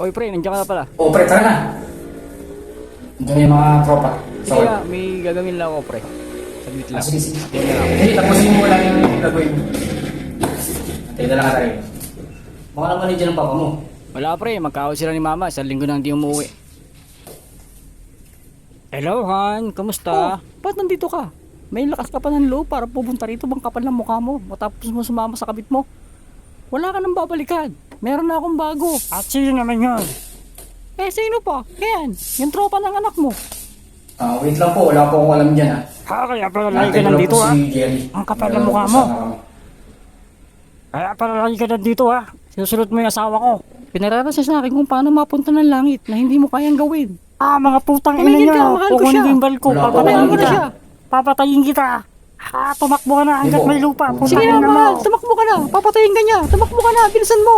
Oy pre, nandiyan ka na pala. O, pre, tara na. Ito na yung mga tropa. Sige nga, may gagawin lang ako pre. Saglit lang. Sige, sige. Tingnan na lang. Hindi, tapusin mo lang yung gagawin mo. Tayo na lang ka rin. Baka naman nandiyan ang papa mo. Wala pre, magkaaway sila ni mama. Sa linggo nang di umuwi. Hello Han, kamusta? Ba't nandito ka? May lakas ka pa ng loob para pupunta rito bang kapal ng mukha mo matapos mo sumama sa kabit mo? Wala ka nang babalikan. Meron na akong bago. At sino naman yun? Eh sino pa? Yan, yung tropa ng anak mo. Wait lang po, wala po akong alam dyan Kaya pala lagi ka Natin ko lang nandito po ha. si Jerry. Ang kapal ng Meron mukha po mo. kasama kami. Kaya pala lagi ka nandito ha. Sinusunod mo yung asawa ko. Pinararasa sa akin kung paano mapunta ng langit na hindi mo kayang gawin. Mga putang ina Tumigil niyo. ka, mahal ko Kung siya. hindi yung bal ko, Wala po, papatayin mahal ko kita. siya. Papatayin kita. Tumakbo ka na hanggat Hindi po. may lupa. Sige Putang na, ina mahal. mo. Tumakbo ka na. Papatayin ka niya. Tumakbo ka na. Bilisan mo.